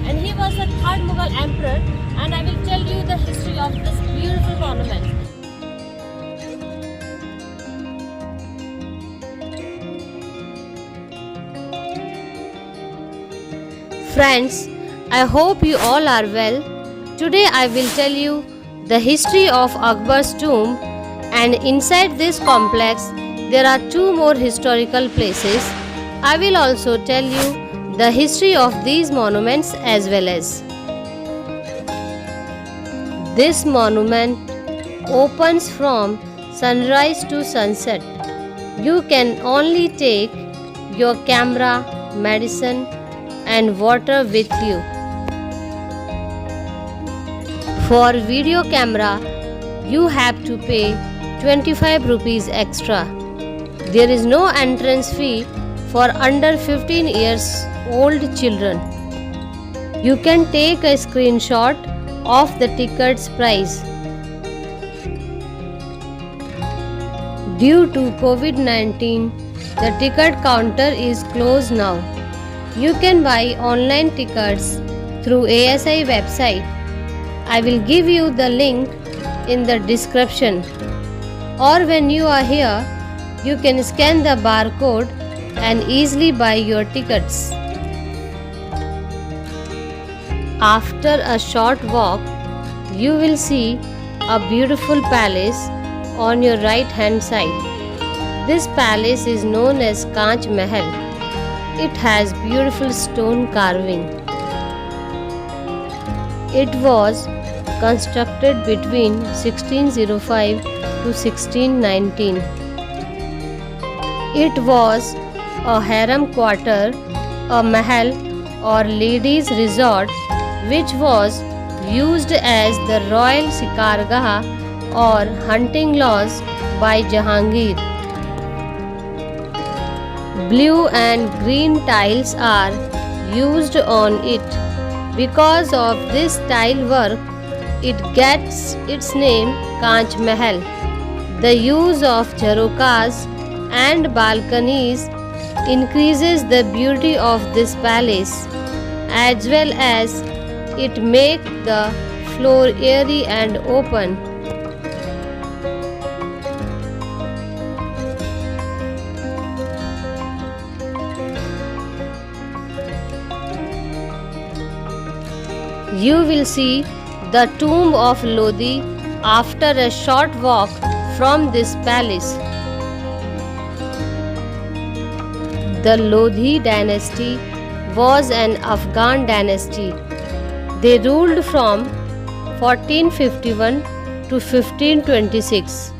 and he was the third Mughal emperor, and I will tell you the history of this beautiful monument. Friends, I hope you all are well. Today I will tell you the history of Akbar's tomb, and inside this complex there are two more historical places. I will also tell you the history of these monuments as well as. This monument opens from sunrise to sunset. You can only take your camera, medicine, and water with you. For video camera, you have to pay 25 rupees extra. There is no entrance fee for under 15 years old children. You can take a screenshot of the ticket's price. Due to COVID-19, the ticket counter is closed now. You can buy online tickets through ASI website. I will give you the link in the description. Or when you are here, you can scan the barcode and easily buy your tickets. After a short walk, you will see a beautiful palace on your right hand side. This palace is known as Kanch Mahal. It has beautiful stone carving. It was constructed between 1605 to 1619. It was a harem quarter, a mahal or ladies' resort, which was used as the royal shikargah or hunting lodge by Jahangir. Blue and green tiles are used on it. Because of this tile work, it gets its name Kanch Mahal. The use of jharokas and balconies increases the beauty of this palace, as well as it makes the floor airy and open. You will see the tomb of Lodi after a short walk from this palace. The Lodi dynasty was an Afghan dynasty. They ruled from 1451 to 1526.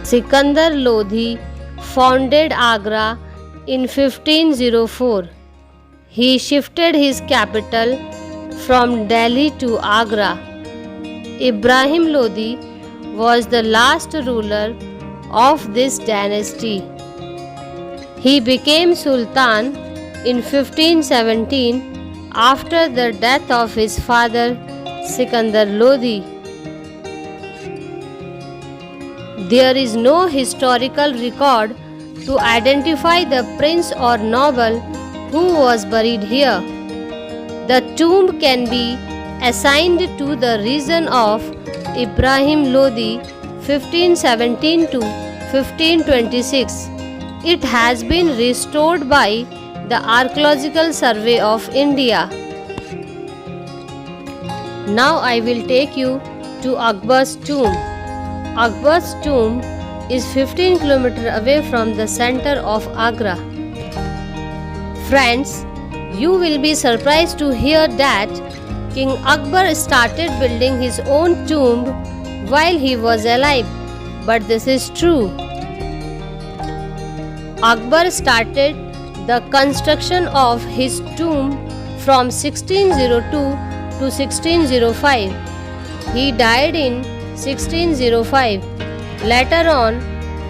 Sikandar Lodi founded Agra in 1504. He shifted his capital from Delhi to Agra. Ibrahim Lodi was the last ruler of this dynasty. He became Sultan in 1517 after the death of his father Sikandar Lodi. There is no historical record to identify the prince or noble who was buried here. The tomb can be assigned to the region of Ibrahim Lodi 1517 to 1526. It has been restored by the Archaeological Survey of India. Now I will take you to Akbar's tomb. Akbar's tomb is 15 km away from the center of Agra. Friends, you will be surprised to hear that King Akbar started building his own tomb while he was alive, but this is true. Akbar started the construction of his tomb from 1602 to 1605. He died in 1605. Later on,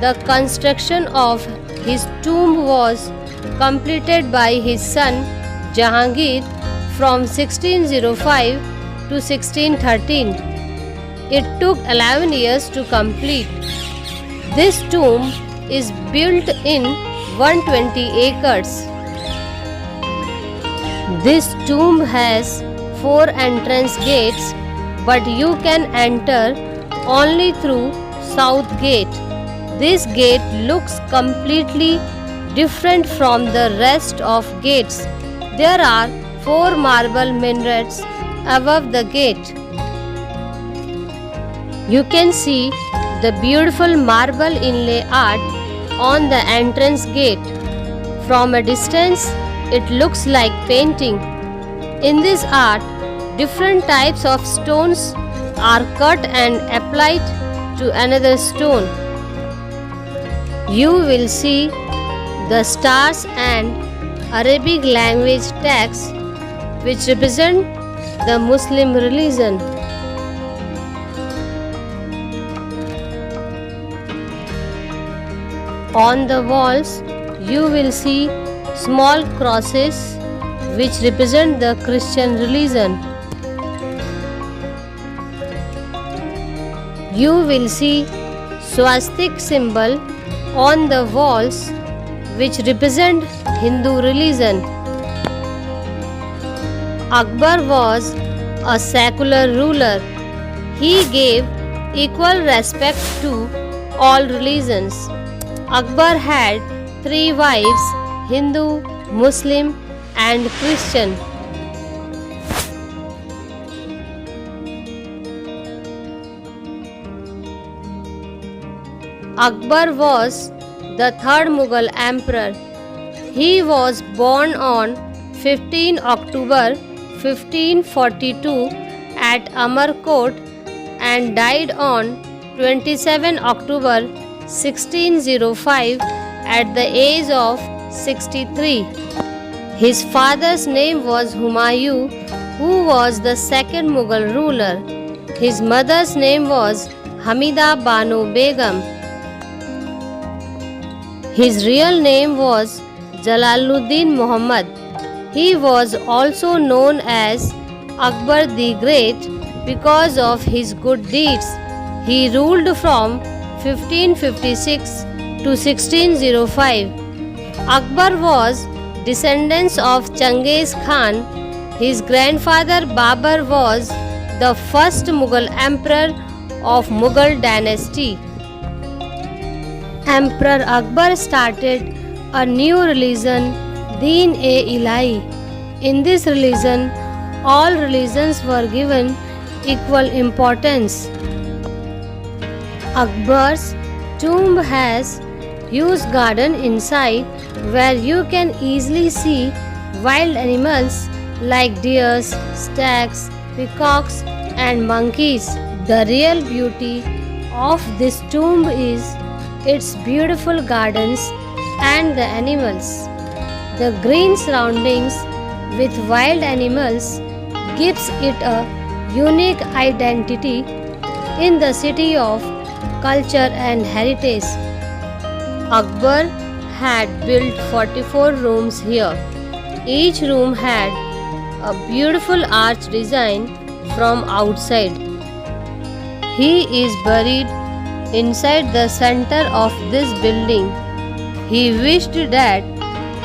the construction of his tomb was completed by his son Jahangir from 1605 to 1613. It took 11 years to complete. This tomb is built in 120 acres. This tomb has 4 entrance gates, but you can enter only through South Gate. This gate looks completely different from the rest of gates. There are 4 marble minarets above the gate. You can see the beautiful marble inlay art on the entrance gate. From a distance, it looks like painting. In this art, different types of stones are cut and applied to another stone. You will see the stars and Arabic language text which represent the Muslim religion. On the walls, you will see small crosses which represent the Christian religion. You will see swastik symbol on the walls which represent Hindu religion. Akbar was a secular ruler. He gave equal respect to all religions. Akbar had 3 wives, Hindu, Muslim and Christian. Akbar was the 3rd Mughal emperor. He was born on 15 October 1542 at Amarkot and died on 27 October 1605 at the age of 63. His father's name was Humayun, who was the 2nd Mughal ruler. His mother's name was Hamida Banu Begum. His real name was Jalaluddin Muhammad. He was also known as Akbar the Great because of his good deeds. He ruled from 1556 to 1605. Akbar was descendants of Genghis Khan. His grandfather Babur was the first Mughal emperor of Mughal dynasty. Emperor Akbar started a new religion, Deen-e-Ilahi. In this religion, all religions were given equal importance. Akbar's tomb has huge garden inside where you can easily see wild animals like deers, stags, peacocks and monkeys. The real beauty of this tomb is its beautiful gardens and the animals. The green surroundings with wild animals gives it a unique identity in the city of culture and heritage. Akbar had built 44 rooms here. Each room had a beautiful arch design from outside. He is buried inside the center of this building. He wished that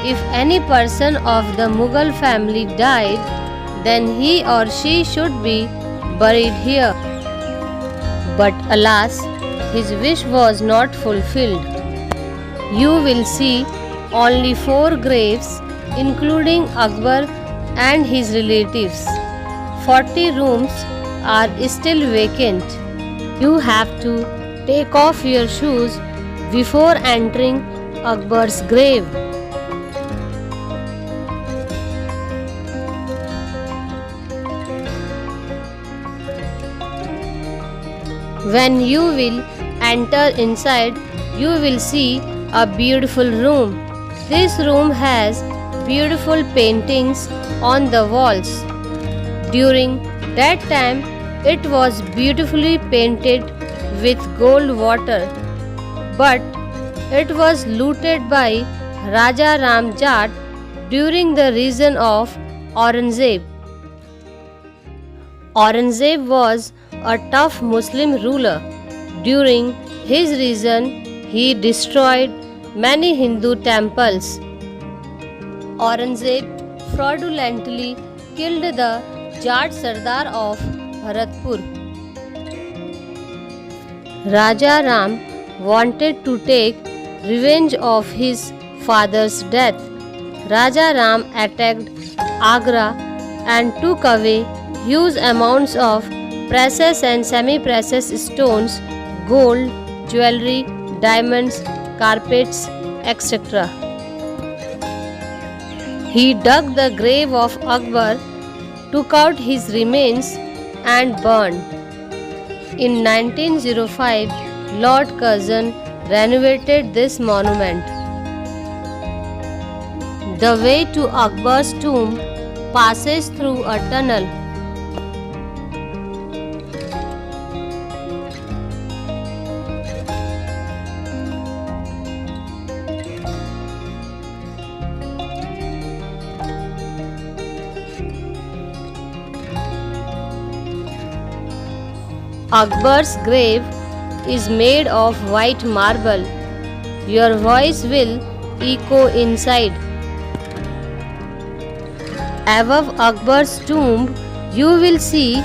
if any person of the Mughal family died, then he or she should be buried here. But alas, his wish was not fulfilled. You will see only 4 graves, including Akbar and his relatives. 40 rooms are still vacant. You have to take off your shoes before entering Akbar's grave. When you will enter inside, you will see a beautiful room. This room has beautiful paintings on the walls. During that time, it was beautifully painted with gold water, but it was looted by Raja Ram Jat during the reign of Aurangzeb. Aurangzeb was a tough Muslim ruler. During his reign, he destroyed many Hindu temples. Aurangzeb fraudulently killed the Jat Sardar of Bharatpur. Raja Ram wanted to take revenge of his father's death. Raja Ram attacked Agra and took away huge amounts of precious and semi-precious stones, gold, jewelry, diamonds, carpets, etc. He dug the grave of Akbar, took out his remains and burned. In 1905, Lord Curzon renovated this monument. The way to Akbar's tomb passes through a tunnel. Akbar's grave is made of white marble. Your voice will echo inside. Above Akbar's tomb, you will see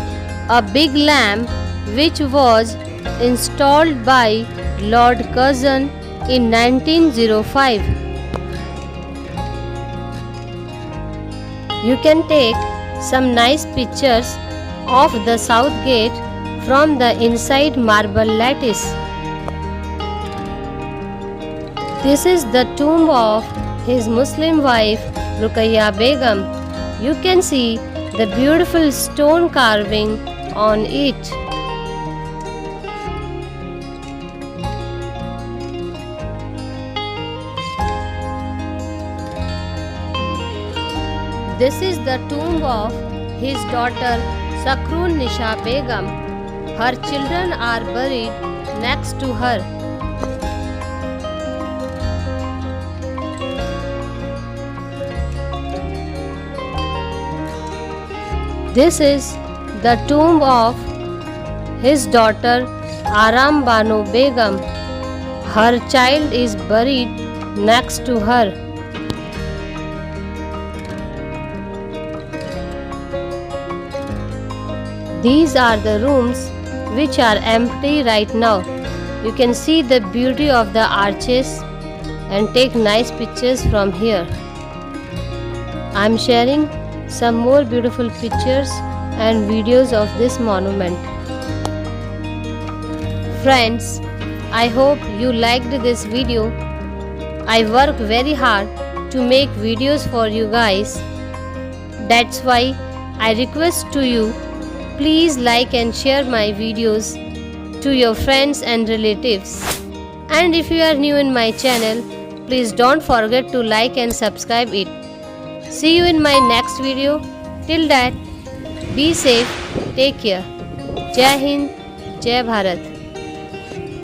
a big lamp which was installed by Lord Curzon in 1905. You can take some nice pictures of the south gate from the inside marble lattice. This is the tomb of his Muslim wife Ruqayya Begum. You can see the beautiful stone carving on it. This is the tomb of his daughter Sakrun Nisha Begum. Her children are buried next to her. This is the tomb of his daughter Aram Banu Begum. Her child is buried next to her. These are the rooms which are empty right now. You can see the beauty of the arches and take nice pictures from here. I am sharing some more beautiful pictures and videos of this monument. Friends, I hope you liked this video. I work very hard to make videos for you guys. That's why I request to you, please like and share my videos to your friends and relatives. And if you are new in my channel, please don't forget to like and subscribe it. See you in my next video. Till that, be safe, take care. Jai Hind, Jai Bharat.